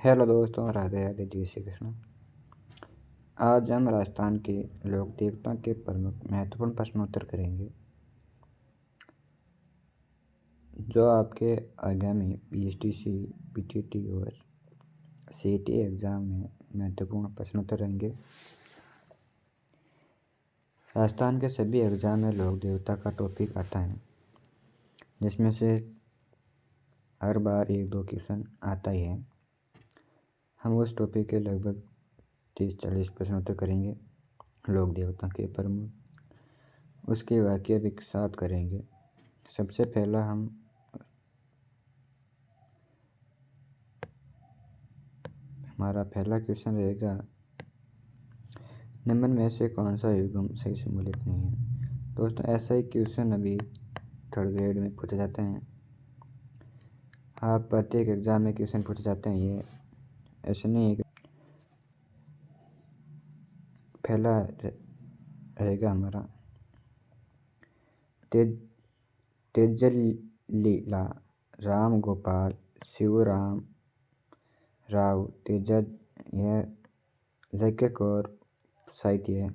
Hello दोस्तों, राधे राधे, जय श्री कृष्ण। आज हम राजस्थान के लोक देवताओं के प्रमुख महत्वपूर्ण प्रश्नोत्तर करेंगे जो आपके आगामी पीएसटीसी, पीटीटी और सीईटी एग्ज़ाम में महत्वपूर्ण प्रश्नोत्तर रहेंगे। राजस्थान के सभी एग्ज़ाम में लोक देवता का टॉपिक आता है, जिसमें से हर बार 1-2 क्वेश्चन आता ही है। हम उस टॉपिक के लगभग 30-40 प्रश्नोत्तर करेंगे। लोक देवता के प्रमुख, उसके वाक्य भी साथ करेंगे। सबसे पहला हमारा पहला क्वेश्चन रहेगा, निम्न में से कौन सा युग्म सही सम्मिलित नहीं है। दोस्तों, ऐसा ही क्वेश्चन अभी 3rd ग्रेड में पूछे जाते हैं। आप प्रत्येक एग्ज़ाम में क्वेश्चन पूछे जाते हैं, ये ऐसे नहीं है। पहला रहेगा हमारा तेजलीला राम गोपाल शिवराम राव तेजा। यह लेखक और साहित्य है।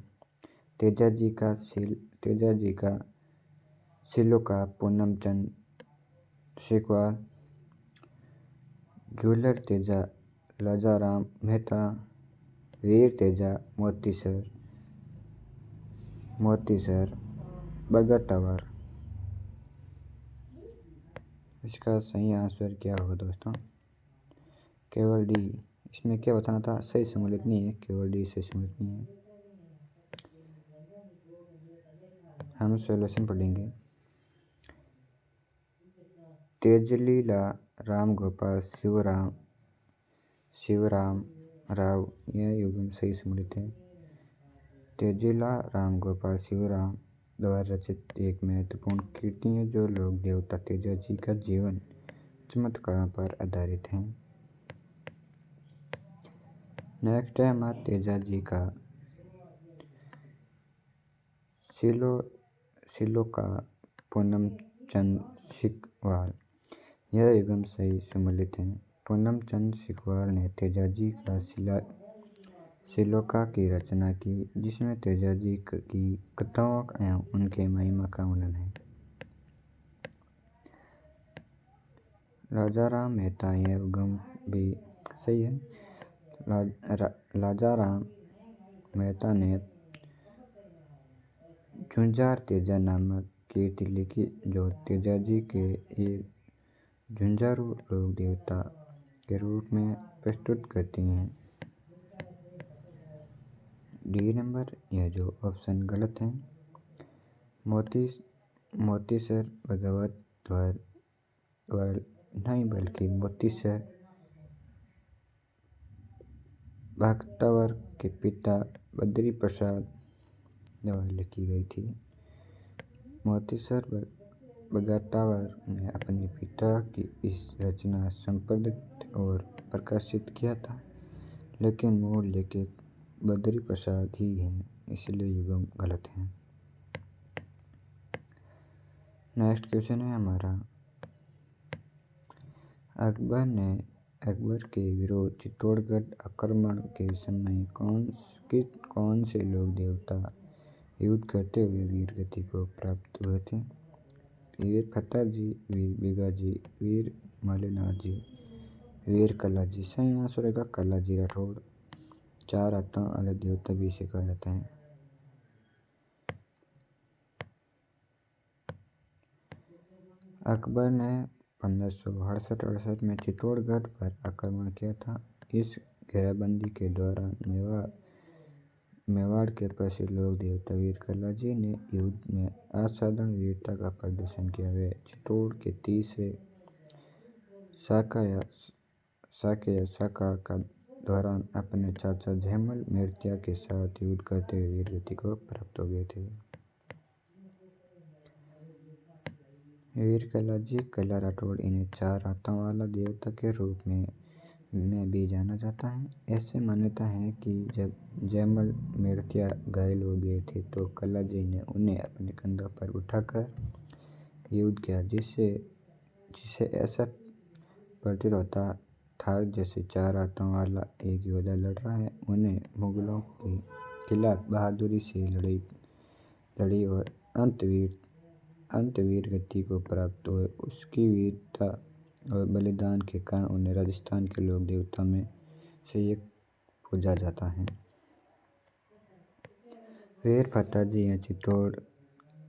तेजा जी का सिलो का पूनम चंद शेखवार, झूलर तेजा राजाराम मेहता, वीर तेजा मोतीसर बगतावर। इसका सही आंसर क्या होगा दोस्तों? केवल डी। इसमें क्या बताना था? सही सम्मिलित नहीं है, केवल डी सही सम्मिलित नहीं है। हम सॉल्यूशन पढ़ेंगे। तेजलीला राम गोपाल शिवराम राव, यह युग्म सही सम्मिलित है। तेजलीला राम गोपाल शिवराम द्वारा रचित एक महत्वपूर्ण कृति है जो लोक देवता तेजा जी का जीवन चमत्कारों पर आधारित है। नेक्स्ट है हमारा तेजा जी का सिलो का पूनम चंद शेखवार, यह युग्म सही सम्मिलित है। पूनम चंद शेखवार ने तेजा जी का सिलोका की रचना की, जिसमें तेजा जी की कथाओं एवं उनके महिमा का वर्णन है। राजाराम मेहता, यह युग्म भी सही है। राजाराम मेहता ने झुंझार तेजा नामक कृति लिखी, जो तेजा जी के एक झुंझारू लोक देवता के रूप में प्रस्तुत करती हैं। डी नंबर, यह जो ऑप्शन गलत है। मोतीसर भगवत द्वार नहीं, बल्कि मोतीसर बगतावर के पिता बद्री प्रसाद द्वारा लिखी गई थी। मोतीसर बगतावर ने अपने पिता की इस रचना संपादित और प्रकाशित किया था, लेकिन मूल लेखक बद्री प्रसाद ही हैं, इसलिए युग्म गलत है। नेक्स्ट क्वेश्चन है हमारा, अकबर के विरुद्ध चित्तौड़गढ़ आक्रमण के समय कौन से लोक देवता युद्ध करते हुए वीर गति को प्राप्त हुए थे। वीर खतर जी, वीर बिगा जी, वीर मल्लनाथ जी, वीर कला जी। सही आंसर होगा कला जी राठौड़। 4 हाथों वाले देवता भी इसे कहा जाता है। अकबर ने 1568 में चित्तौड़गढ़ पर आक्रमण किया था। इस घेराबंदी के दौरान मेवाड़ के प्रसिद्ध लोक देवता वीर कला जी ने युद्ध में असाधारण वीरता का प्रदर्शन किया। वे चित्तौड़ के तीसरे साका का दौरान अपने चाचा झेमल मेड़तिया के साथ युद्ध करते हुए वीर गति को प्राप्त हो गए थे। वीर कला जी कला राठौड़, इन्हें 4 हाथों वाला देवता के रूप में भी जाना जाता है। ऐसे मान्यता है कि जब झेमल मेड़तिया घायल हो गए थे तो कला जी ने उन्हें अपने कंधों पर उठाकर युद्ध किया, जिससे ऐसा प्रतीत होता था जैसे 4 हाथों वाला एक योद्धा लड़ रहा है। उन्हें मुगलों के खिलाफ बहादुरी से लड़ी और अंत वीर गति को प्राप्त हुए। उसकी वीरता और बलिदान के कारण उन्हें राजस्थान के लोक देवता में से एक पूजा जाता है। वीर फतेहजी यह चित्तौड़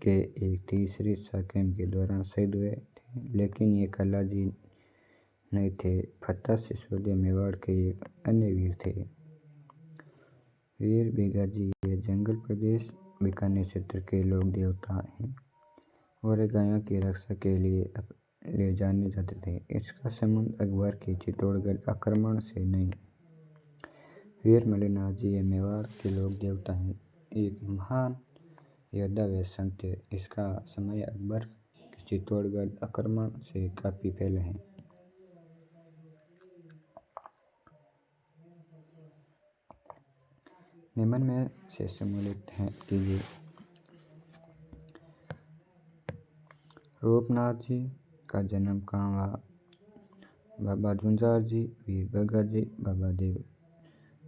के एक तीसरी साकेम के दौरान शहीद हुए थे, लेकिन ये कला जी नहीं थे। फतेह सिसोदिया मेवाड़ के एक अन्य वीर थे। वीर बेगाजी ये जंगल प्रदेश बीकानेर क्षेत्र के लोक देवता हैं और गायों की रक्षा के लिए जाने जाते थे। इसका संबंध अकबर के चित्तौड़गढ़ आक्रमण से नहीं। वीर मल्लिनाथ जी ये मेवाड़ के लोक देवता हैं, एक महान योद्धा व संत थे। इसका समय अकबर के चित्तौड़गढ़ आक्रमण से काफी पहले है। निम्न में से सम्मिलित है कीजिए। रूपनाथ जी का जन्म कहाँ हुआ? बाबा झुंझार जी, वीर भगत जी, बाबा देव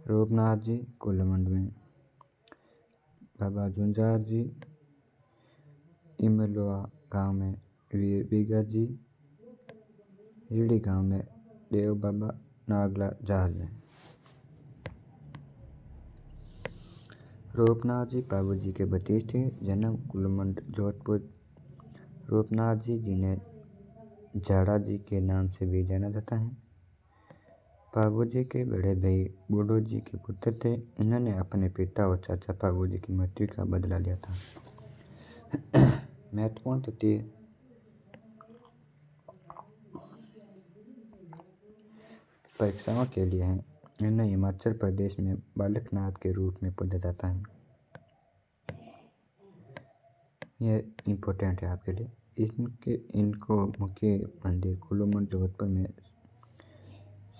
रूपनाथ जी कुलमंड में। बाबा झुंझार जी इमलोआ गांव में। वीर भगत जी हिरडी गांव में। देव बाबा नागला जहाज में। रूपनाथ जी बाबू जी के भतीजे थे। जन्म कुलमंड जोधपुर। रूपनाथ जी जिन्हें झाड़ा जी के नाम से भी जाना जाता है, बाबू जी के बड़े भाई बूढ़ो जी के पुत्र थे। इन्होंने अपने पिता और चाचा बाबू जी की मृत्यु का बदला लिया था। महत्वपूर्ण तथ्य परीक्षाओं के लिए हैं। इन्हें हिमाचल प्रदेश में बालकनाथ के रूप में पूजा जाता है। यह इम्पोर्टेंट है आपके लिए। इनको मुख्य मंदिर कुलमंड जोधपुर में,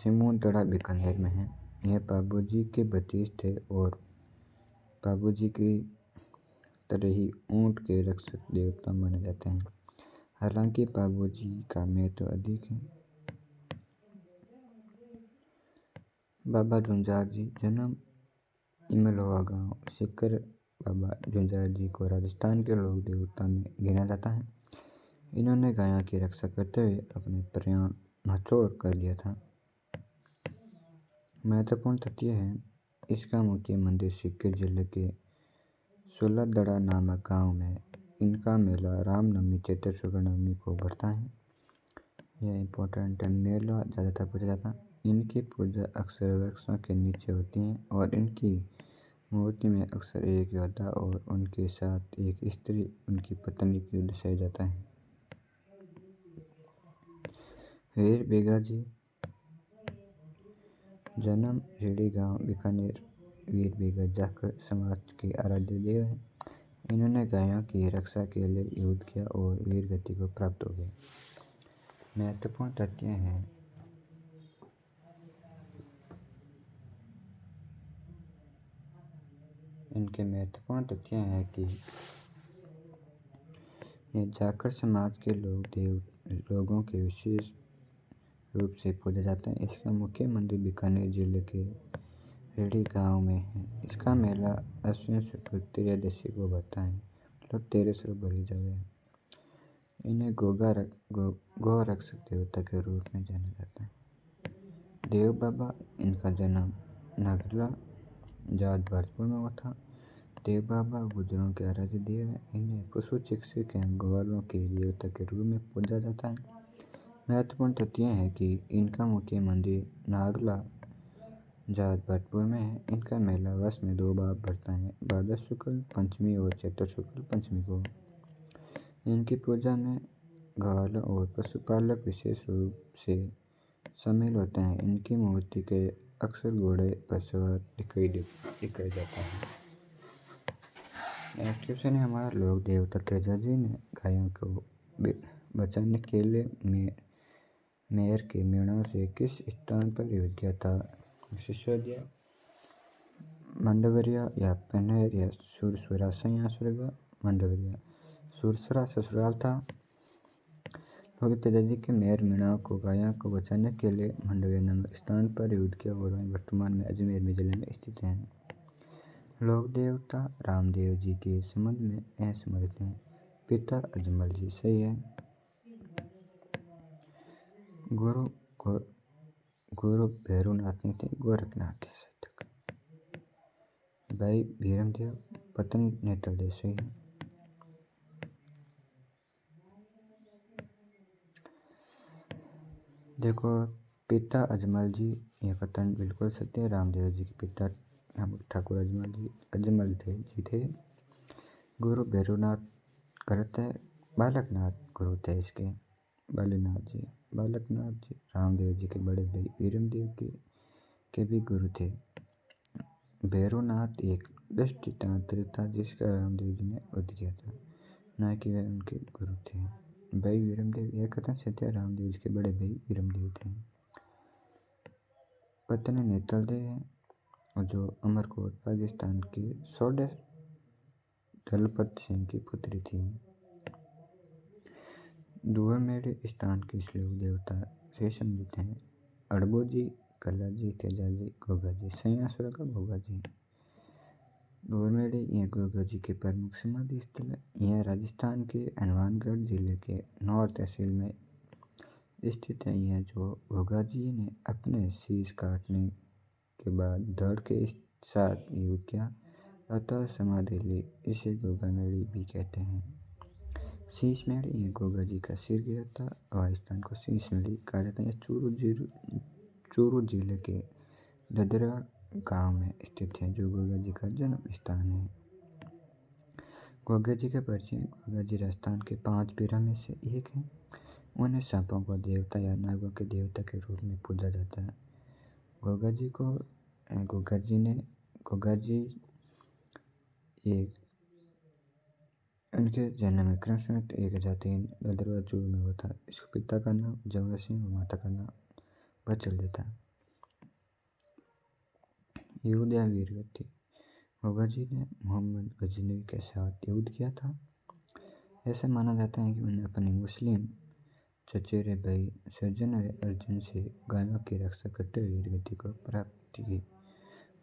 सिमूंदड़ा बीकानेर में है। यह बाबू जी के भतीजे थे और बाबू जी की तरह ही ऊंट के रक्षक देवता माने जाते हैं। हालांकि बाबू जी का महत्व अधिक है। बाबा झुंझार जी जन्म इमलोआ गांव। सिकर बाबा झुंझार जी को राजस्थान के लोक देवता में गिना जाता है। इन्होंने गायों की रक्षा करते हुए अपने प्राण न्योछावर कर दिया था। महत्वपूर्ण तथ्य है। इसका मुख्य मंदिर सीकर जिले के सुलदड़ा नामक गांव में। इनका मेला रामनवमी चैत्र शुक्ल नवमी को बढ़ता है। यह इम्पोर्टेंट है। मेला ज़्यादातर पूजा जाता है। इनकी पूजा अक्सर वृक्षों के नीचे होती है और इनकी मूर्ति में अक्सर एक योद्धा और उनके साथ एक स्त्री उनकी पत्नी को दर्शाया जाता है। वीर बेगाजी जन्म हिरडी गांव बीकानेर। वीर बेगा जाखड़ समाज के आराध्य देव हैं। इन्होंने गायों की रक्षा के लिए युद्ध किया और वीर गति को प्राप्त हो गए। महत्वपूर्ण तथ्य हैं। इनके महत्वपूर्ण तथ्य हैं कि ये जाखड़ समाज के लोगों के विशेष रूप से पूजा जाते हैं। इसका मुख्य मंदिर बीकानेर जिले के हिरडी गांव में है। इसका मेला अश्विन शुक्ल त्रयोदशी को बढ़ता है, मतलब 13 से भरी जगह है। इन्हें गौ रक्षक देवता के रूप में जाना जाता है। देव बाबा इनका जन्म नागला जात भरतपुर में हुआ था। देव बाबा गुजरों के आराध्य देव हैं। इन्हें पशु चिकित्सक एवं ग्वालों के देवता के रूप में पूजा जाता है। महत्वपूर्ण तथ्य है कि इनका मुख्य मंदिर नागला जात भरतपुर में है। इनका मेला वर्ष में 2 बार बढ़ता है, भाद्र शुक्ल पंचमी और चैत्र शुक्ल पंचमी को। इनकी पूजा में ग्वालों और पशुपालक विशेष रूप से शामिल होते हैं। इनकी मूर्ति के अक्सर घोड़े पर सवार दिखाई जाता है। नेक्स्ट क्वेश्चन है हमारा, लोक देवता तेजाजी ने गायों को बचाने के लिए मेयर के मेढ़ों से किस स्थान पर युद्ध किया था? सिसोदिया, मंडवरिया या पन्हेर या सुरसरा? सही आंसर होगा मंडवरिया। सुरसरा ससुराल था। उनके पिताजी के मेयर मीणा को गायों को बचाने के लिए मंडवे नामक स्थान पर युद्ध किया और वहीं वर्तमान में अजमेर में जिले में स्थित हैं। लोक देवता रामदेव जी के संबंध में यह समझते हैं। पिता अजमल जी सही है। गुरु गुरु भैरवनाथ नहीं थे, गोरखनाथ थे सही तक। भाई भीरमदेव, पत्नी नेतल देव सही है। देखो पिता अजमल जी, यह कथन बिल्कुल सत्य है। रामदेव जी के पिता ठाकुर अजमल थे। गुरु भैरवनाथ करत है। बालकनाथ गुरु थे इसके। बालकनाथ जी रामदेव जी के बड़े भाई वीरमदेव के भी गुरु थे। भैरवनाथ एक दृष्टितांत्रिक था जिसका रामदेव जी ने वध किया था, न कि वह उनके गुरु थे। भाई वीरमदेव, यह कथन सत्य है। रामदेव जी के बड़े भाई वीरमदेव थे। पत्नी नेतल देव है जो अमरकोट पाकिस्तान के सोडे दलपत सिंह की पुत्री थी। दुआमेड़ी स्थान के श्लोक देवता से संबंधित हैं। अड़बोजी, कल्लाजी, तेजाजी, गोगाजी। सही आंसर होगा गोगाजी। दुआमेड़ी यह गोगाजी के प्रमुख समाधि स्थल है। यह राजस्थान के हनुमानगढ़ जिले के नौर तहसील में स्थित है। यह जो गोगाजी ने अपने शीश काटने के बाद धड़ के साथ युद्ध किया अतः समाधि ली, इसे गोगामेड़ी भी कहते हैं। शीश मेड़ी, यह गोगा जी का सिर गिरा था। वह स्थान को शीश मेड़ी कहा जाता है। चूरू जिले के ददरा गांव में स्थित है जो गोगा जी का जन्म स्थान है। गोगा जी का परिचय। गोगा जी राजस्थान के 5 पीरों में से एक है। उन्हें सांपों को देवता या नागों के देवता के रूप में पूजा जाता है। गोगा जी एक उनके जन्म में क्रम 1003 ददरा चूरू में हुआ था। इसके पिता का नाम जवाहर सिंह और माता का नाम बचल था। युद्ध या वीरगति। गोगा जी ने मोहम्मद गजनवी के साथ युद्ध किया था। ऐसा माना जाता है कि उन्हें अपने मुस्लिम चचेरे भाई सज्जन अर्जुन से गायों की रक्षा करते हुए वीरगति को प्राप्त की।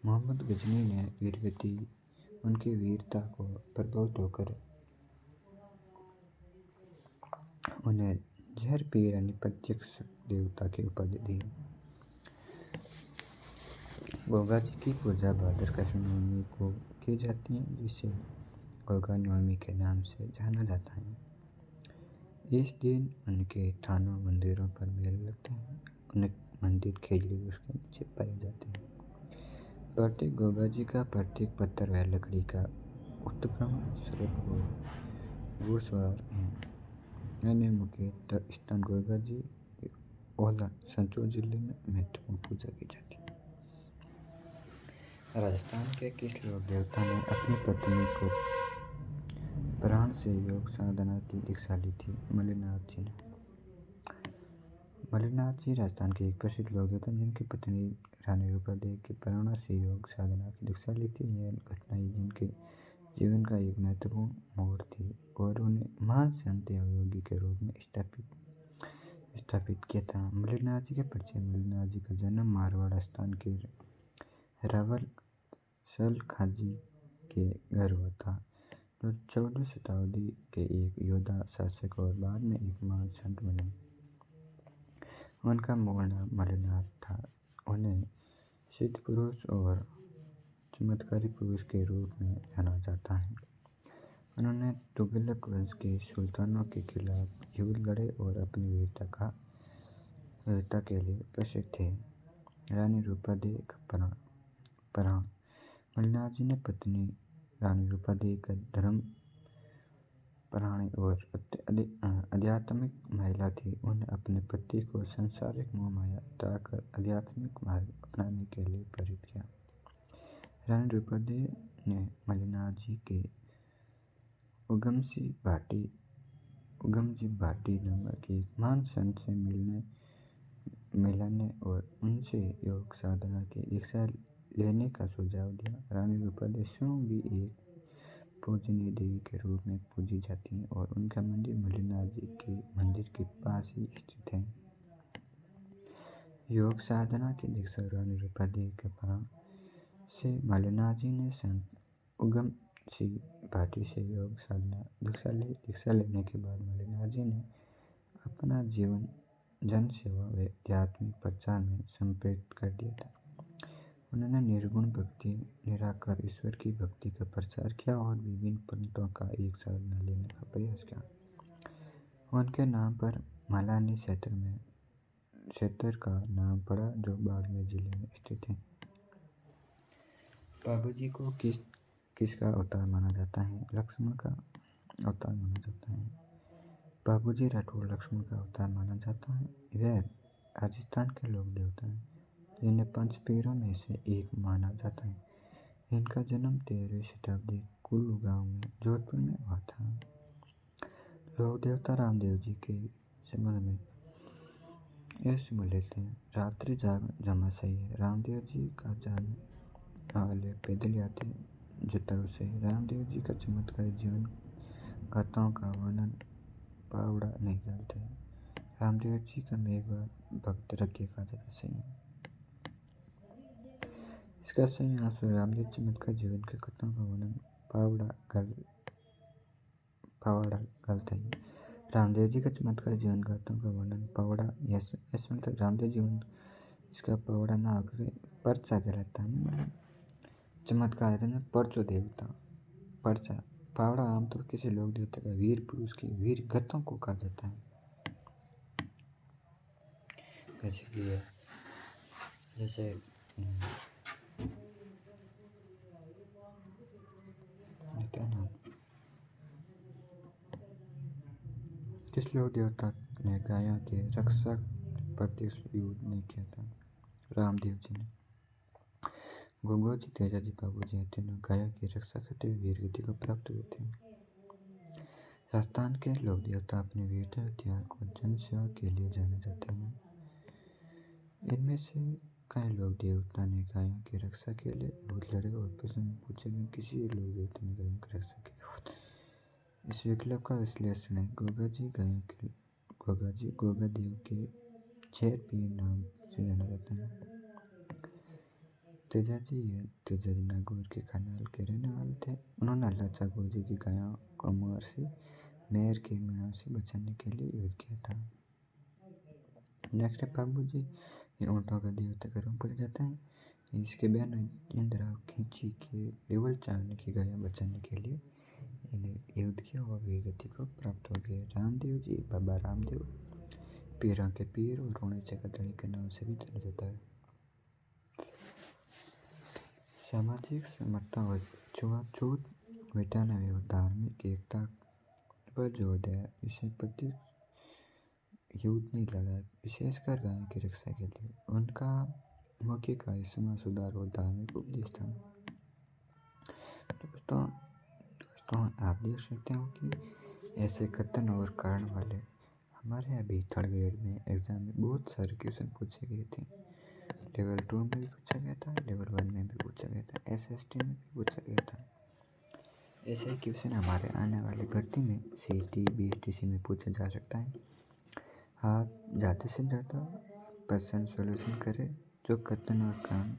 मोहम्मद गजनवी ने वीरगति उनकी वीरता को प्रभावित होकर उन्हें जहर पीर यानी प्रत्यक्ष देवता की उपाधि दी। गोगा जी की पूजा भाद्र कृष्ण नवमी को की जाती है जिसे गोगा नवमी के नाम से जाना जाता है। इस दिन उनके थानों मंदिरों पर मेले लगते हैं। उन्हें मंदिर खेजड़ी उसके नीचे पाए जाते हैं। प्रतीक गोगा जी का प्रतीक पत्थर व लकड़ी का उत्क्रमण सर्प और घुड़सवार हैं। अन्य मुख्य स्थान गोगा जी ओला संचूर जिले में महत्वपूर्ण पूजा की जाती है। राजस्थान के किस लोक देवता ने अपनी पत्नी को प्राण से योग साधना की दीक्षा ली थी? मल्लिनाथ जी ने। मल्लिनाथ जी राजस्थान के एक प्रसिद्ध लोक देवता जिनकी पत्नी रानी रूपा देवी की प्राण से योग साधना की दीक्षा ली थी। यह घटना ही जिनके जीवन का एक महत्वपूर्ण मोड़ थी और उन्हें महान संत एवं योगी के रूप में स्थापित किया था। मल्लिनाथ जी के परिचय। मल्लिनाथ जी का जन्म मारवाड़ स्थान के रावल सल खाजी के घर हुआ था जो 14वीं शताब्दी के एक योद्धा शासक और बाद में एक महान संत बने। उनका मूल नाम मल्लिनाथ था। उन्हें सिद्ध पुरुष और चमत्कारी पुरुष के रूप में जाना जाता है। उन्होंने तुगलक वंश के सुल्तानों के खिलाफ युद्ध लड़े और अपनी वीरता के लिए प्रसिद्ध थे। रानी रूपा देवी का प्राण। मल्लिनाथ जी ने पत्नी रानी रूपा देवी का धर्म परायण और आध्यात्मिक महिला थी। उन्हें अपने पति को सांसारिक मोह माया त्यागकर आध्यात्मिक मार्ग अपनाने के लिए प्रेरित किया। रानी रूपा देवी ने मल्लिनाथ जी के उगमजी भाटी नामक एक महान संत से मिलने और उनसे योग साधना की दीक्षा लेने का सुझाव दिया। रानी रूपा देवी स्वयं भी एक पूजनीय देवी के रूप में पूजी जाती हैं और उनका मंदिर मल्लिनाथ जी के मंदिर के पास ही स्थित है। योग साधना की दीक्षा रूपा देवी के प्राण से मल्लिनाथ जी ने संत उगम सिंह भाटी से योग साधना दीक्षा लेने के बाद मल्लिनाथ जी ने अपना जीवन जन सेवा व आध्यात्मिक प्रचार में समर्पित कर दिया था। उन्होंने निर्गुण भक्ति, निराकार ईश्वर की भक्ति का प्रचार किया और विभिन्न पंथों का एक साधना लेने का प्रयास किया। उनके नाम पर मलानी क्षेत्र का नाम पड़ा, जो बाड़मेर जिले में स्थित है। बाबूजी को किसका अवतार माना जाता है? लक्ष्मण का अवतार माना जाता है। बाबूजी राठौड़ लक्ष्मण का अवतार माना जाता है। वह राजस्थान के लोक देवता हैं, जिन्हें पंचपीरों में से एक माना जाता है। इनका जन्म 13वीं शताब्दी कुल्लू गांव में जोधपुर में हुआ था। लोक देवता रामदेव जी के संबंध में ऐसे बोले थे, रात्रि जागरण जमा सही है। रामदेव जी का जन्म वाले पैदल यात्री जतरू से रामदेव जी का चमत्कारी जीवन गाथाओं का वर्णन पावड़ा नहीं करते। रामदेव जी का मेघवार भक्त रखे का ज्यादा सही है। इसका सही आंसर रामदेव चमत्कार जीवन के कथाओं का वर्णन पावड़ा गलत है। रामदेव जी का चमत्कार जीवन गाथाओं का वर्णन पावड़ा मतलब रामदेव जीवन इसका पावड़ा ना होकर पर्चा कहलाता है। मतलब चमत्कार है पर्चो देवता पर्चा। पावड़ा आमतौर किसी लोक देवता का वीर पुरुष की वीर गतों को कहा जाता है। जैसे किस लोक देवता ने गायों के रक्षा प्रत्यक्ष युद्ध नहीं किया था? रामदेव जी ने। गोगो जी, तेजा जी, बाबू जी तीनों गायों की रक्षा करते हुए वीर गति को प्राप्त हुए थे। राजस्थान के लोक देवता अपनी वीरता और त्याग को जन सेवा के लिए जाने जाते हैं। इनमें से कई लोक देवता ने गायों की रक्षा के लिए युद्ध लड़े और प्रश्न में पूछे गए किसी लोक देवता ने गायों की रक्षा की युद्ध। इस विकल्प का विश्लेषण है। गोगा देव के छेर पीर नाम से जाना जाता है। तेजा जी नागौर के खंडाल के रहने वाले थे। उन्होंने लाचा गोजी की गायों को मेयर के मीणों से बचाने के लिए युद्ध किया था। नेक्स्ट है बाबू जी। ये ऊँटों का देवता का रूप पूजा जाता है। इसके बयान इंदिरा खींची के लेवल चावने की गायों बचाने के लिए इन्हें युद्ध किया और वीर गति को प्राप्त हो गए। रामदेव जी बाबा रामदेव पीरों के पीर और रोने चकधणी के नाम से भी जाना जाता है। सामाजिक समता और छुआछूत मिटाने व धार्मिक एकता पर जोर दिया। इसे प्रत्यक्ष युद्ध नहीं लड़ा, विशेषकर गायों की रक्षा के लिए। उनका मुख्य कार्य समाज सुधार और धार्मिक उपदेश था। दोस्तों आप देख सकते हो कि ऐसे कथन और कारण वाले हमारे अभी थर्ड ग्रेड में एग्जाम में बहुत सारे क्वेश्चन पूछे गए थे। लेवल 2 में भी पूछा गया था, लेवल 1 में भी पूछा गया था, SST में भी पूछा गया था। ऐसे क्वेश्चन हमारे आने वाली भर्ती में CT BSTC में पूछा जा सकता है। आप ज़्यादा से ज़्यादा प्रश्न सॉल्यूशन करें। जो कथन और काम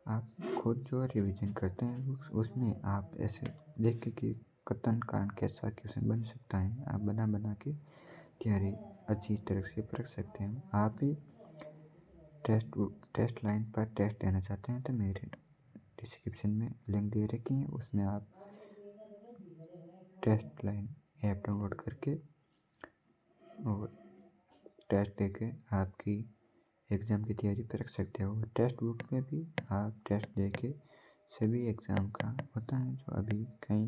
आप खुद जो रिवीजन करते हैं उसमें आप ऐसे देखें कि कथन कारण कैसा क्वेश्चन बन सकता है। आप बना के तैयारी अच्छी तरह से कर सकते हैं। आप भी टेस्ट लाइन पर टेस्ट देना चाहते हैं तो मेरे डिस्क्रिप्शन में लिंक दे रखी है, उसमें आप टेस्ट लाइन ऐप डाउनलोड करके और टेस्ट देके आपकी एग्ज़ाम की तैयारी कर सकते हो। टेक्स्ट बुक में भी आप टेस्ट देके सभी एग्ज़ाम का होता है। जो अभी कई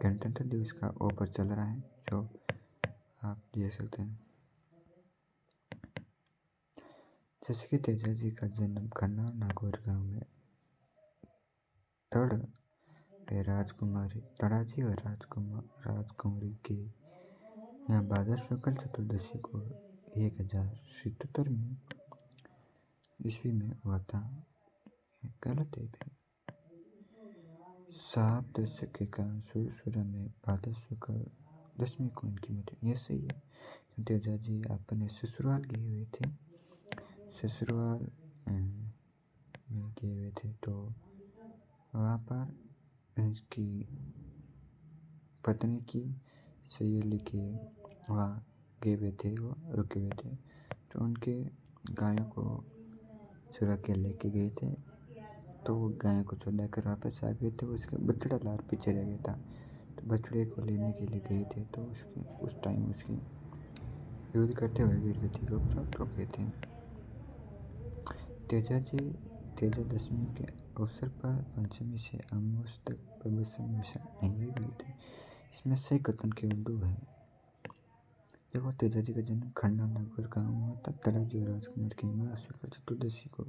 गणतंत्र दिवस का ऑफर चल रहा है, जो आप दे सकते हैं। जैसे कि तेजा जी का जन्म खन्ना नागौर गांव में तड़ाजी और राजकुमारी के यहाँ भाद्र शुक्ल चतुर्दशी को 1077 में ईस्वी में हुआ था। गलत है भाई। सात दशक के कारण सुरसुरा में भाद्र शुक्ल दशमी को इनकी मृत्यु। यह सही है। तेजा जी अपने ससुराल गए हुए थे, ससुराल में गए हुए थे, तो वहाँ पर उसकी पत्नी की सहेली के वहाँ गए हुए थे, वो रुके हुए थे, तो उनके गायों को चुरा के लेके गए थे। तो वो गाय को चुरा कर वापस आ गए थे। उसका बछड़ा लाल पीछे रह गया था, तो बछड़े को लेने के लिए गए थे, तो उस टाइम उसकी युद्ध करते हुए वीर गति को प्राप्त हो गए थे। तेजा जी तेजा दशमी के अवसर पर पंचमी से अमावस तक प्रवचन में नहीं गए थे। इसमें सही कथन के उर्दू है। देखो, तेजा जी का जन्म खंडा नागौर गाँव में हुआ था। तराजू राजकुमार की मां शुक्ल चतुर्दशी को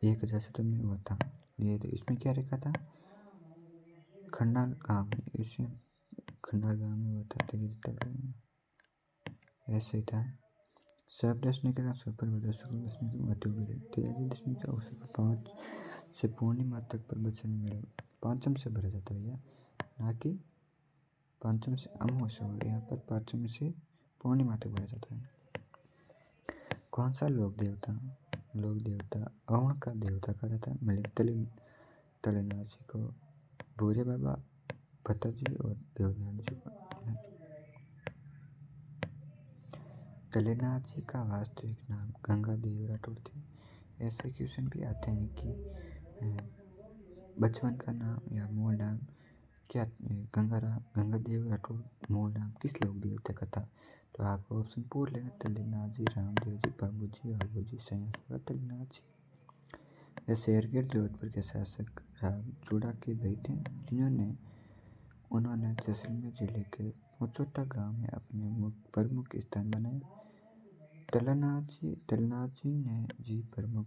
1017 में हुआ था। ये तो इसमें क्या रखा था, खंडाल गाँव में, इसमें खंडाल गाँव में हुआ था। ऐसे ही था। सब दशमी के कारण सुपर शुक्ल दशमी की मृत्यु हो गई। तेजा दशमी के अवसर पर 5 से पूर्णिमा तक प्रवचन मेला पांचम से भरा जाता है भैया, ना कि पंचम से अमावस। और यहाँ पर पांचम से पूर्णिमा तक भरा जाता है। कौन सा लोक देवता अवण का देवता कहा जाता है। मिले तलेनाथ जी को, भूरे बाबा, भत्ता जी और देवनारायण जी को। तलेनाथ जी का वास्तविक नाम गंगादेव राठौड़ थे। ऐसे क्वेश्चन भी आते हैं कि बचपन का नाम या मूल नाम क्या, गंगादेव राठौड़ मूल नाम किस लोक देवता का था। तो आपको ऑप्शन पूछ लेना, तलेनाथ जी, रामदेव जी, बाबू जी, आबू जी। संयुक्त होगा तलेनाथ जी। यह शेरगढ़ जोधपुर के शासक राम चूड़ा के भाई थे, उन्होंने जैसलमेर जिले के पोचोटा गांव में अपने प्रमुख स्थान बनाया। तलनाथ जी ने जी प्रमुख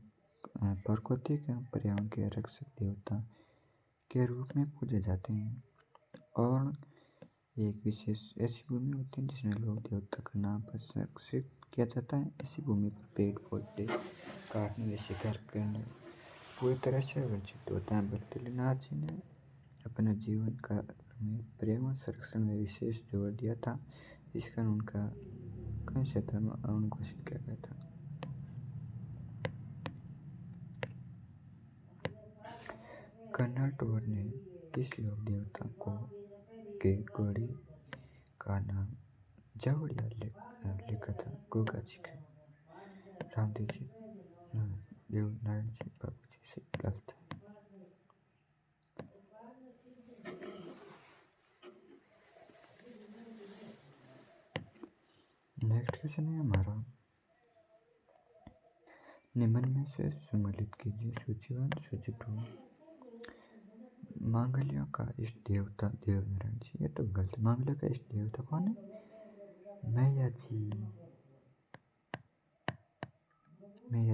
प्राकृतिक एवं पर्यावरण के रक्षक देवता के रूप में पूजे जाते हैं। और एक विशेष ऐसी भूमि होती है जिसमें लोक देवता का नाम प्रदर्शित किया जाता है। ऐसी भूमि पर पेड़ पौधे काटने जैसे कार्य पूरी तरह से वर्जित होता है। बद्रीनाथ जी ने अपने जीवन काल में पर्यावरण संरक्षण में विशेष जोर दिया था, इस कारण उनका कई क्षेत्रों में अवर्ण घोषित किया गया था। कर्नल टोर ने किस लोक देवता को के घोड़ी का नाम जावड़िया लिखा था। गोगा जी के, रामदेव जी, देवनारायण जी, बाबू जी से गलत है। नेक्स्ट क्वेश्चन है हमारा, निम्न में से सम्मिलित कीजिए सूचीवान सूचित हो। मांगल्यों का इष्ट देवता देवनारायण जी, ये तो गलत। मांगल्यों का इष्ट देवता कौन है, मैया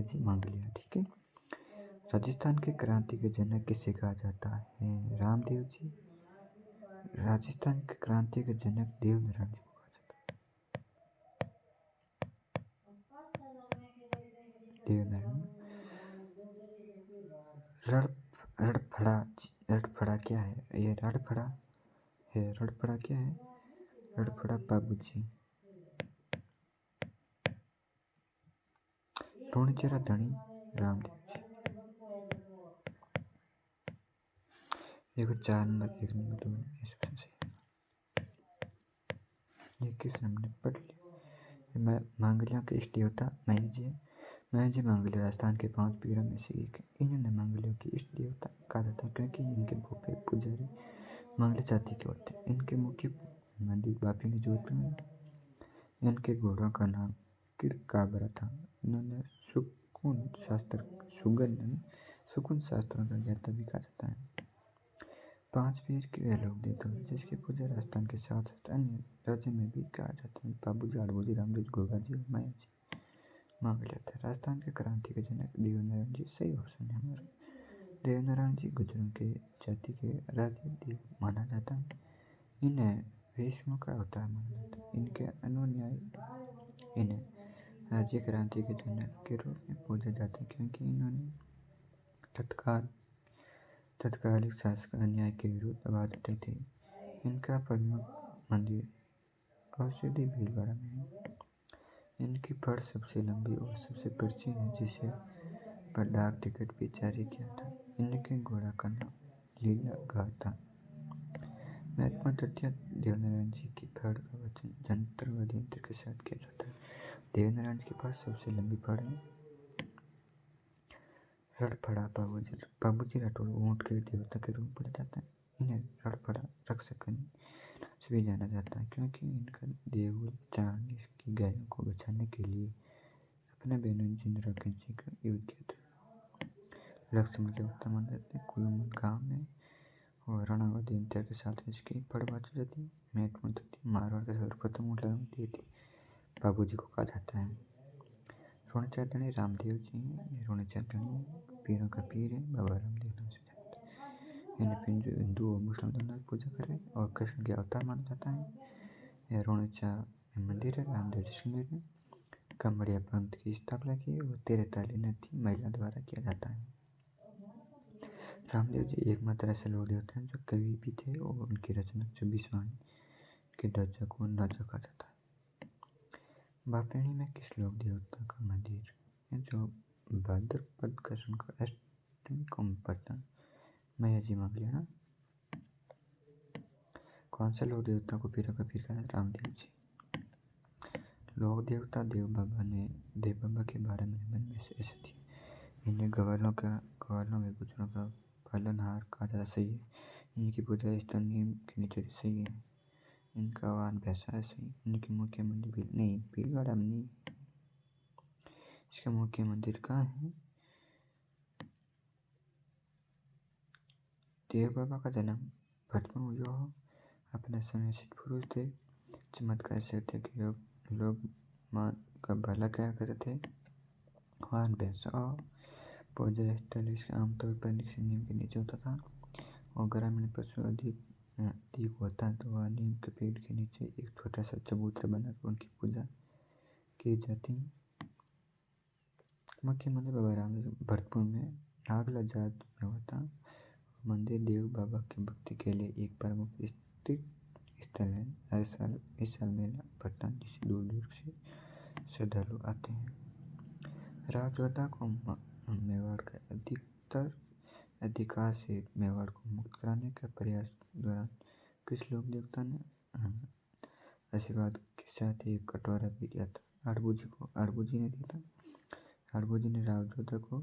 जी मांगलिया, ठीक है। राजस्थान के क्रांति के जनक किसे कहा जाता है, रामदेव जी। राजस्थान के क्रांति के जनक देवनारायण जी को कहा जाता है, देवनारायण। रणफड़ा क्या है, ये रणफड़ा है। रणफड़ा क्या है, रणफड़ा बाबू जी। रोणचेरा धनी रामदेव जी। देखो 4 नंबर, 1 नंबर, 2 नंबर, इसमें से ये किस हमने पढ़ लिया। मांगलियों के इष्ट देवता मैया जी है। मैया जी मांगल्य राजस्थान के 5 पीरों में से एक है। इन्होंने मांगल्यों की इष्ट देवता कहा जाता है क्योंकि इनके भूपे पुजारी मांगल्य जाति के होते हैं। इनके मुख्य मंदिर बापीनी जोधपुर में। इनके घोड़ों का नाम किड़काबरा था। इन्होंने सुकुन शास्त्रों का ज्ञाता भी कहा जाता है। 5 पीर के वे लोग देवता जिसकी पूजा राजस्थान के साथ साथ अन्य राज्यों में भी कहा जाता है। बाबू जी, आड़बू जी, रामदेव जी, गोगा जी और माया जी मांगल्य थे। राजस्थान के क्रांति के जनक देवनारायण जी सही ऑप्शन है हमारा। देवनारायण जी गुर्जरों के जाति के आराध्य देव माना जाता है। इन्हें भीष्म का अवतार माना जाता है। इनके अनुयायी इन्हें राज्य क्रांति के जनक के रूप में पूजा जाता है क्योंकि इन्होंने तत्काल तत्कालिक शासक अन्याय के विरुद्ध आवाज उठाई थी। इनका प्रमुख मंदिर औषधि भीलवाड़ा में है। इनकी फड़ सबसे लंबी और सबसे प्राचीन है, जिसे पर डाक टिकट भी जारी किया था। इनके घोड़ा का नाम लीलागार था। महत्वपूर्ण तथ्य: देवनारायण जी की फड़ का वचन जंतर व यंत्र के साथ किया जाता है। देवनारायण जी की फड़ सबसे लंबी फड़ है। रणफड़ा बाबूजी राठौड़ ऊंट के देवता के रूप में जाता है। इन्हें रणफड़ा रक्षकनी से भी जाना जाता है, क्योंकि इनका देवल चारनी की गायों को बचाने के लिए अपने बहनों जिंदराकन सिंह का युद्ध किया था। लक्ष्मण देवता मंदिर थे कुलमन गांव में और रणावत यंत्र के साथ इसकी फड़ बाजी जाती है। महत्वपूर्ण तथ्य: मारवाड़ के सर्वप्रथम ऊँट लाने दिए थे बाबूजी को कहा जाता है। रोहणचांदनी रामदेव जी हैं। रोहणचांदनी पीरों का पीर है, बाबा रामदेव नाम से जानते हैं। इन्हें हिंदू और मुस्लिम दोनों पूजा करें और कृष्ण के अवतार माना जाता है। रोहणचा में मंदिर है, रामदेव जी सुंदर है। कमड़िया पंथ की स्थापना की और 13 ताली नृत्य महिला द्वारा किया जाता है। रामदेव जी एकमात्र ऐसे लोक देवता हैं जो कवि भी थे और उनकी रचना 24 वाणी के दर्जा को अंदाजा कहा जाता है। बापेणी में किस लोक देवता का मंदिर है जो भाद्रपद कृष्ण का अष्टमी को पड़ता है? मैया जी मांग लिया ना। कौन से लोक देवता को पीरा का पीर कहा है? रामदेव जी। लोक देवता देव बाबा के बारे में मन में से ऐसे थी। इन्हें गवालों व गुजरों का पालनहार कहा जाता सही है। इनकी पूजा स्थल नीम के नीचे सही है। इनका वाहन भैंसा है सही। इनके मुख्य मंदिर नहीं, भीलवाड़ा में नहीं। इसका मुख्य मंदिर कहाँ है? देव बाबा का जन्म भरतपुर में हुआ हो। अपने समय सिद्ध पुरुष थे, चमत्कार से थे कि लोग माँ का भला क्या करते थे। वाहन भैंसा और पूजा स्थल इसका आमतौर पर नीम के नीचे होता था और ग्रामीण पशु अधिक होता तो वह नीम के पेड़ के नीचे एक छोटा सा चबूतरा बनाकर उनकी पूजा की जाती। मुख्य मंदिर बाबा रामदेव भरतपुर में नागला जात में होता। मंदिर देव बाबा की भक्ति के लिए एक प्रमुख तीर्थ स्थल है। हर साल इस साल मेला पड़ता है, जिसे दूर दूर से श्रद्धालु आते हैं। राजयोद्धा को मेवाड़ के अधिकार से मेवाड़ को मुक्त कराने के प्रयास दौरान किस लोक देवता ने आशीर्वाद के साथ एक कटोरा भी दिया था? अड़बूजी ने दिया था। अड़बूजी ने राजयोद्धा को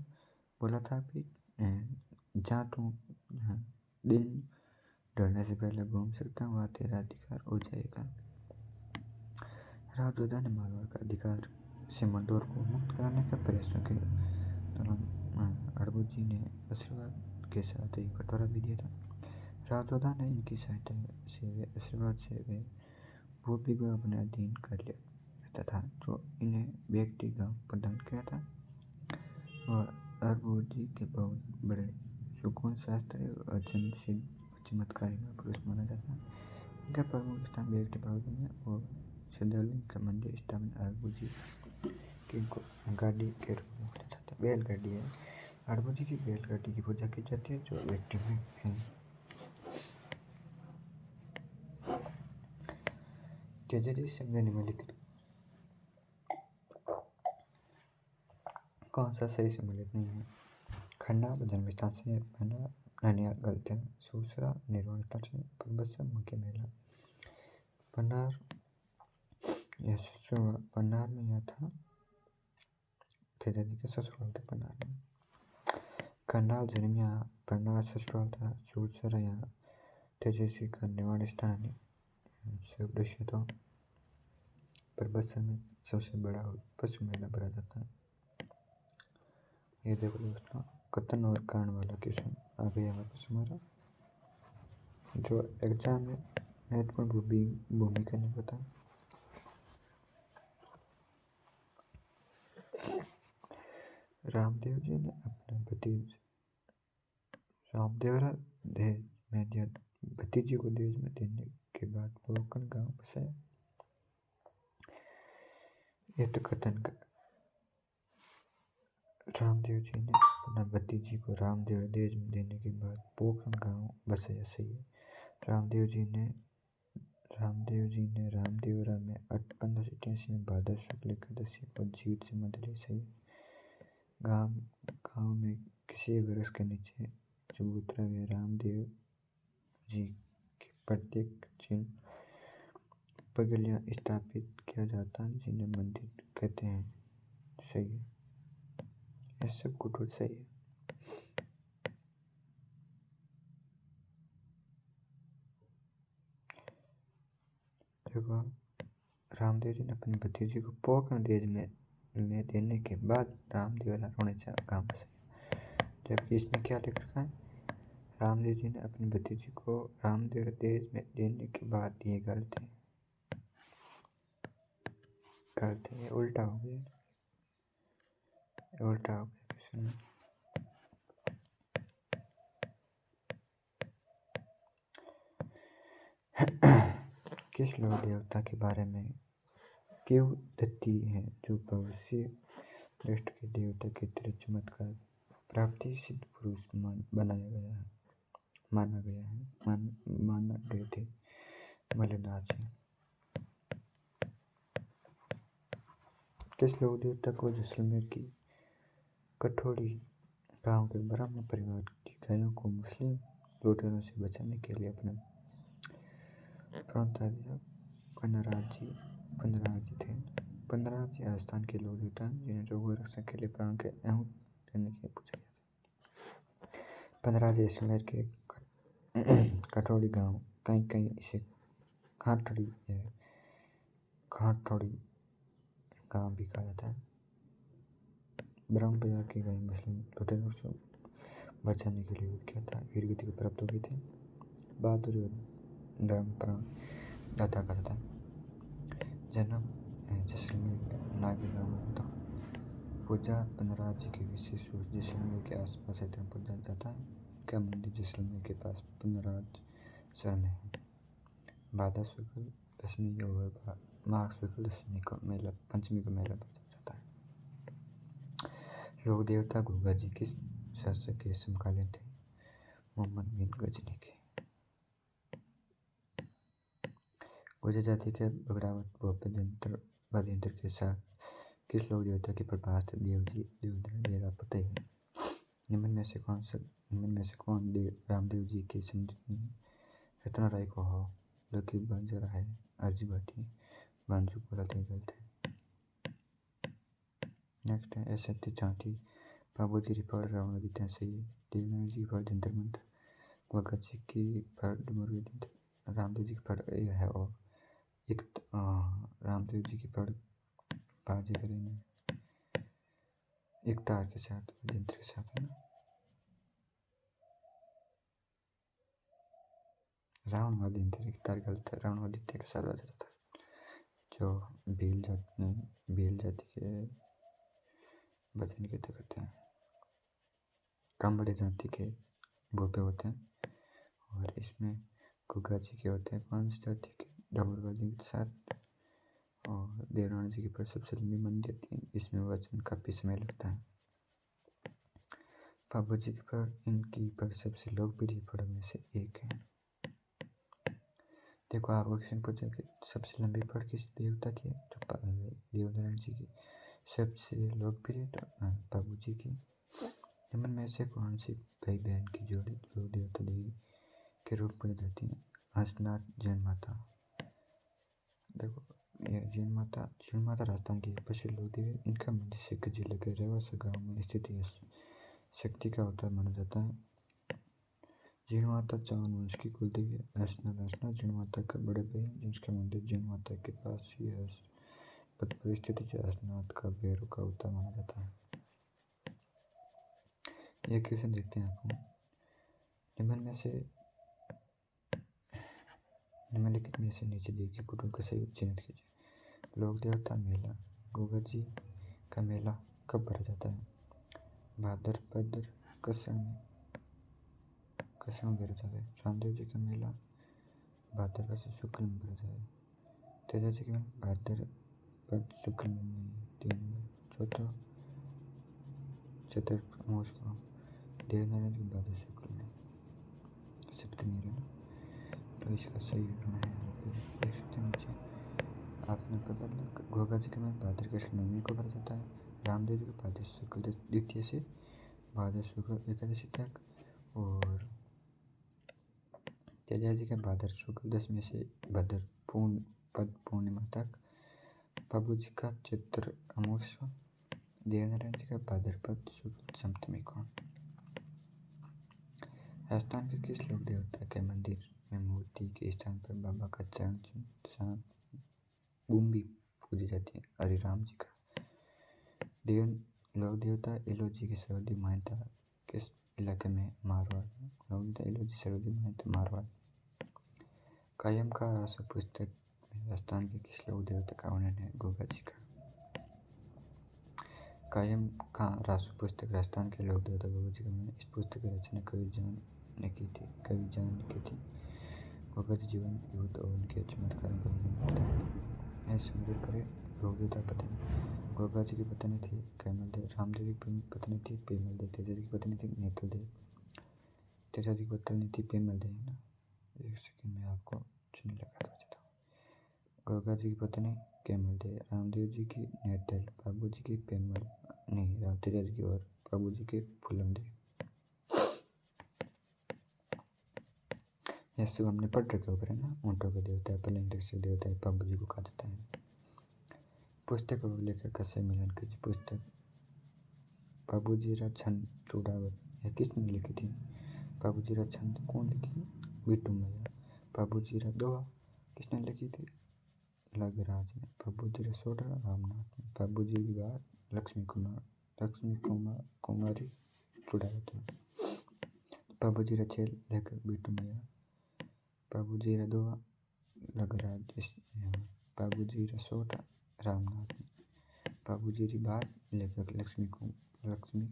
बोला था कि जहाँ तुम दिन ढलने से पहले घूम सकता वहाँ तेरा अधिकार हो जाएगा। राजयोद्धा ने मारवाड़ का अधिकार से मंदोर को मुक्त कराने का प्रयासों के दौरान अड़बूजी ने आशीर्वाद के साथ एक कटोरा भी दिया था। राजयोद्धा ने इनकी सहायता से आशीर्वाद से वे भूपि को अपने अधीन कर लेता था, जो इन्हें व्यक्ति गांव प्रदान किया था। और अड़बूजी के बहुत बड़े सुकून शास्त्री और जनसिद्ध चमत्कारी महापुरुष माना जाता है। इनका प्रमुख स्थान व्यक्ति प्रबोधन है और श्रद्धालु का मंदिर स्थापना अड़बूजी की गाड़ी के रूप में माना जाता है। बैलगाड़ी है। अड़बूजी की बैलगाड़ी की पूजा की जाती है, जो व्यक्ति में है। तेजाजी शब्द निम्नलिखित कौन सा सही सम्मिलित नहीं है? खंडाल जन्म स्थान से ननियाल गलत है। सूसरा निर्वाण स्थल से परबत्सा मुख्य मेला। पन्नार पन्नार में यह था। तेजाजी का ससुराल था पन्नार में। खंडाल जन्म यहाँ, पन्नार ससुराल था। सूसरा यहाँ तेजाजी का निर्वाण स्थान है। दृश्य तो परबत्सा में सबसे बड़ा पशु मेला भरा जाता है। ये देखो दोस्तों, कथन और कारण वाला क्वेश्चन आ गया हमारे पास हमारा, जो एग्जाम में महत्वपूर्ण भूमिका निभाता है। रामदेव जी ने अपने भतीजे को दहेज में देने के बाद पोकन गांव बसाया। यह तो कथन का रामदेव जी ने अपना भतीजी को रामदेव दहेज में देने के बाद पोखरण गांव बसाया। सही है। रामदेव जी ने रामदेवरा में 1587 में भाद्र शुक्ल एकादशी और जीवित समाधि ली। सही है। गांव में किसी वृक्ष के नीचे चबूतरा में रामदेव जी के प्रत्येक चिन्ह पगलियां स्थापित किया जाता है, जिन्हें मंदिर कहते हैं। सही है। ये सब कुछ सही है। देखो, रामदेव जी ने अपने भतीजे को पोखरण दहेज में देने के बाद रामदेवरा रोणेचा गांव बसाया। जबकि इसमें क्या लिख रखा है? रामदेव जी ने अपने भतीजे को रामदेव दहेज में देने के बाद, ये गलत है। ये उल्टा हो गया क्वेश्चन में। किस लोक देवता के बारे में किंवदंती है जो भविष्य दृष्टि के देवता के अतिरिक्त चमत्कार प्राप्ति सिद्ध पुरुष माना गए थे? मल्लिनाथ जी। किस लोक देवता को जैसलमेर की कठोड़ी गांव के ब्राह्मण परिवार की गायों को मुस्लिम लुटेरों से बचाने के लिए अपने प्रणता दिया? पुनराज जी थे। पुनराज जी राजस्थान के लोक देवता हैं जिन्हें रोगों रक्षा के लिए प्राण के आहूत देने के लिए पूछा गया था। पुनराज जैसलमेर के कठोड़ी गांव, कहीं इसे खाटोड़ी गांव भी कहा जाता है। ब्राह्मण परिवार की गाय मुस्लिम लुटेरों से बचाने के लिए युद्ध किया था। वीर गति को प्राप्त हो गई थी। बहादुरी और धर्म प्राण दाता का था। जन्म जैसलमेर नागी गांव में था। पूजा पुनराज जी की विशेष रूप जैसलमेर के आसपास क्षेत्र में पूजा जाता है। इनका मंदिर जैसलमेर के पास पुनराज शहर में है। भाद्र शुक्ल दशमी और माघ शुक्ल दशमी को पंचमी को मेला बजाया जाता है। लोक देवता घुघा जी किस शासक के समकालीन थे? मोहम्मद बिन गजनी के। गुर्जर जाति के बगड़ावत भूपेंद्र के साथ किस लोक देवता के प्रभास देवधरण लापता है? निम्न में से कौन रामदेव जी के समझी रत्ना राय को हो? लकी बंजरा है, अर्जी भट्टी, बांजू कोला गलत है। नेक्स्ट है सत्य चांटी, बाबूजी की पढ़ रावण सही है। देवनारायण जी की पढ़ जंतर मंत्र, भगत जी की पढ़ डुमर रामदेव जी की पढ़ है और एक रामदेव जी की पढ़ बाजे करें एक तार के साथ यंत्र के साथ है ना। रावणवादी यंत्र एक तार गलत है। रावणवादित्य के साथ बजा जाता है। जो भील जाति के भजन कीर्तन करते हैं। कांबड़े जाति के भोपे होते हैं और इसमें घुघा जी के होते हैं। कौन सी जाति के? डबरवादी के साथ। और देवरानी जी की पर सबसे लंबी मानी जाती है। इसमें वचन काफी समय लगता है। बाबू जी की पर इनकी पर सबसे लोकप्रिय पढ़ में से एक है। देखो, आपको क्वेश्चन पूछा कि सबसे लंबी पढ़ किस देवता की है? तो देवनारायण जी की। सबसे लोकप्रिय तो बाबू जी की। निम्न में से कौन सी भाई बहन की जोड़ी लोक देवता देवी के रूप पूजी जाती है? हंसनाथ जैन माता। देखो, ये जैन माता राजस्थान की प्रसिद्ध लोक देवी। इनका मंदिर सिक्कर जिले के रेवासा गांव में स्थित है। शक्ति का अवतार माना जाता है। जैन माता चौहान वंश की कुलदेवी है। हंसनाथ जैन माता का बड़े भाई हैं जिनका मंदिर जैन माता के पास ही है पद पर स्थित है। हंसनाथ का भैरव का अवतार माना जाता है। यह क्वेश्चन देखते हैं आपको। निम्नलिखित में से नीचे दी गई कुटुंब का सही चिन्हित कीजिए। लोक देवता मेला। घुघा जी का मेला कब भरा जाता है? भाद्रपद कस्याण में भरा जाता है। रामदेव जी का मेला भाद्रपद से शुक्ल में भरा जाता है। तेजा जी का मेला भाद्रपद शुक्ल में नहीं। 3 नंबर। चौथा चित्र महोत्सव देवनारायण के बाद शुक्ल में सप्तमी है ना, तो इसका सही विवरण है देख सकते हैं नीचे। आपने प्रबंध गोगा जी के में भाद्र कृष्ण नवमी को व्रत होता है। रामदेव जी के भाद्र शुक्ल द्वितीय से भाद्र शुक्ल एकादशी तक, और तेजा जी के भाद्र शुक्ल दशमी से भाद्र पद पूर्णिमा तक। बाबू जी का चित्र अमोक्ष, देवनारायण जी का भाद्रपद शुक्ल सप्तमी को। राजस्थान के किस लोक देवता के मंदिर में मूर्ति के स्थान पर बाबा का चरण चिन्ह बूंदी पूजी जाती है? हरिराम जी का। लोक देवता एलोजी की सर्वाधिक मान्यता किस इलाके में? मारवाड़। लोक देवता एलोजी सर्वाधिक मान्यता मारवाड़। कायम का रासो पुस्तक में राजस्थान के किस लोक देवता का वर्णन है? गोगा जी का। कायम का रासो पुस्तक राजस्थान के लोक देवता गोगा जी का वर्णन। इस पुस्तक की रचना कवि जान ने की थी। गोगा जी जीवन, युद्ध और उनके चमत्कारों का वर्णन करता है। संग्रह करें। लोक देवता पत्नी गोगा जी की पत्नी थी कैमल देव। रामदेव की पत्नी थी पेमल देव। तेजा जी की पत्नी थी नेतल देव। तेजा जी की पत्नी थी पेमल देव ना। एक सेकंड में आपको चुनी लगा देता हूँ। गोगा जी की पत्नी कैमल देव, रामदेव जी की नेतल, बाबू जी की पेमल नहीं, तेजा जी की और बाबू जी के फूलम देव। यह सब हमने पढ़ रखे ऊपर है ना। ऊँटों के देवता है, पलंग से देवता है, बाबू जी को कहा जाता है। पुस्तक और लेखक का सही मिलान कीजिए। पुस्तक बाबूजी रा छंद चूड़ावत, यह किसने लिखी थी? बाबूजी रा छंद कौन लिखी थी? बिट्टू मैया। बाबूजी रा दोहा किसने लिखी थी? लगराज ने। बाबूजी रा सोडा रामनाथ ने। बाबूजी की बात लक्ष्मी कुमारी चूड़ावत ने। बाबूजी रा छेल लेखक बिट्टू मैया। बाबूजी रा दोहा लगराज। बाबूजी रा सोडा रामनाथ ने। बाबूजी री बात लेखक लक्ष्मी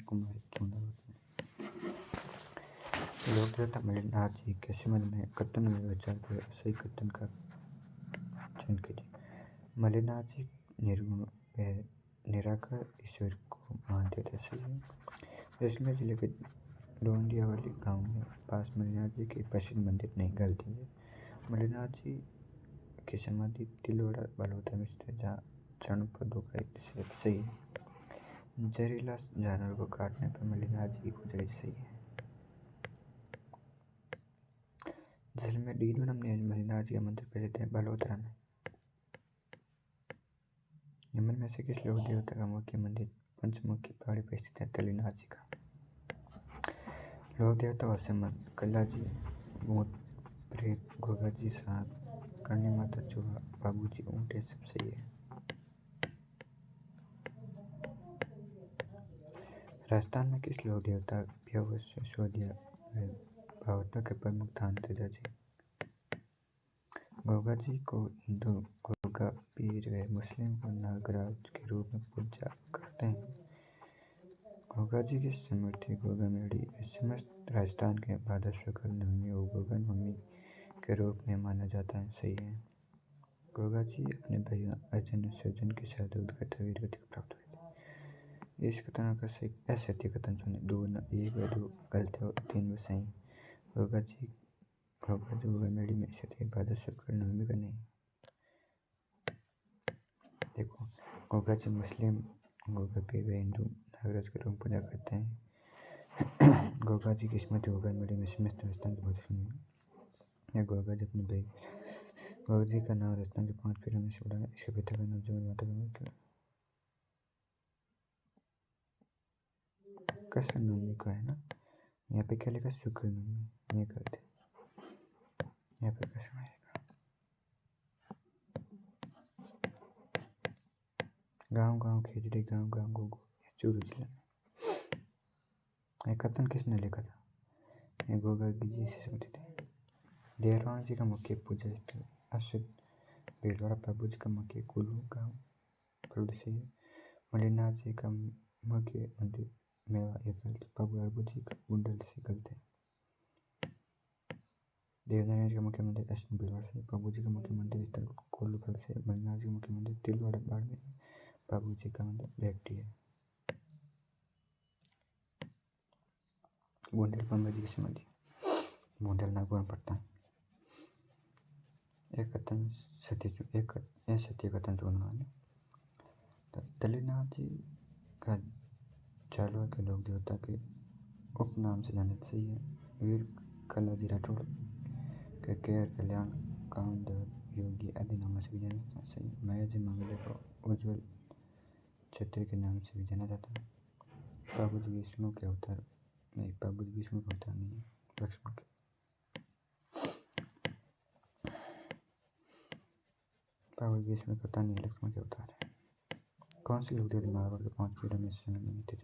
कुमारी चूड़ावत ने। लोक देवता मलिनाथ जी के संबंध में कथन में विचार कर सही कथन का चयन कीजिए। मलिनाथ जी निर्गुण व निराकार ईश्वर को मानते थे। सही है। जैसलमेर जिले के डोंडियावाली गांव में पास मलिनाथ जी के प्रसिद्ध मंदिर नहीं, गलती है। मलिनाथ जी की समाधि तिलवाड़ा बालोतरा में स्थित है, जहाँ चाणपदों का एक सही है। जहरीला जानवर को काटने पर मलिनाथ जी की पूजा की सही है। जैसलमेर डीडू नामनी मलिनाथ जी का मंदिर प्रसिद्ध है बालोतरा में। निम्न में से किस लोक देवता का मुख्य मंदिर पंचमुखी पहाड़ी पर स्थित है? तलीनाथ जी का। लोक देवता और संबंध कल्ला जी भूत प्रेत, गोगा जी सांप, करणी माता चूहा, बाबू जी ऊँट, ये सब सही है। राजस्थान में किस लोक देवता व्यवसाय शोधिया व भावता के प्रमुख स्थान? तेजा जी। गोगा जी को हिंदू गोगा पीर व मुस्लिम को नागराज के रूप में पूजा करते हैं। गोगा जी की स्मृति गोगा मेड़ी व समस्त राजस्थान के भाद्र शुक्ल नवमी और गोगा नवमी के रूप में माना जाता है। सही है। गोगा जी अपने भाइयों अर्जुन और सज्जन के साथ युद्ध करते वीर गति को प्राप्त हुए थे। इस कथन का सही असत्य कथन चुने। 2 1 व 2 गलत और 3 व सही। गोगा जी गोगा मेड़ी में स्थित है, भाद्र शुक्ल नवमी का नहीं। देखो, गोगा जी मुस्लिम, गोगा पीर व हिंदू नागराज के रूप में पूजा करते हैं। गोगा जी की स्मृति गोगा मेड़ी में समस्त राजस्थान की बहुत सुनी है। गोगा जी अपने भाई गोगा जी का नाम राजस्थान के 5 पीरों में से बड़ा है। इसके पिता का नाम जगन माता का नाम कृष्ण नवमी का है ना। यहाँ पे क्या लिखा? शुक्र नवमी, ये करते यहाँ पे कृष्ण आएगा। गाँव खिचड़ी गाँव गोगो, चूरू जिले में। यह कथन किसने लिखा था? ये गोगा जी से संबंधित है। देहरान जी का मुख्य पूजा स्थल अशुद्ध भीलवाड़ा। बाबू जी का मुख्य कुल्लू गाँव परुल से है। मलिनाथ जी का मुख्य मंदिर मेवा, ये गलत। बाबू जी का गुंडल से गलत है। देवनारायण जी का मुख्य मंदिर अश्विन भीलवाड़ा से। बाबू जी का मुख्य मंदिर स्थल कोल्लूफल से। मलिनाथ जी का मुख्य मंदिर तिलवाड़ा बाड़मेर। बाबू जी का मंदिर भेकटी है। बुंदेलखंड में की समाधि बुंदेल नागपुर में पड़ता है। एक सत्य कथन सुनने वाले दलीनाथ जी का जालौर के लोक देवता के उपनाम से जाने सही है। वीर कलाजी राठौड़ के केयर कल्याण कामदेव योगी आदि नामों से भी जाना जाता है। सही। माया जी मंगले को उज्जवल छत्री के नाम से भी जाना जाता है। पाबुजी विष्णु के अवतार नहीं, पाबुजी विष्णु का अवतार नहीं है, लक्ष्मण के। पाबुजी विष्णु का अवतार नहीं है, लक्ष्मण के अवतार है। कौन सी लोक देवता महाभारत के 5 पीढ़ियों में से जन्म नहीं थे?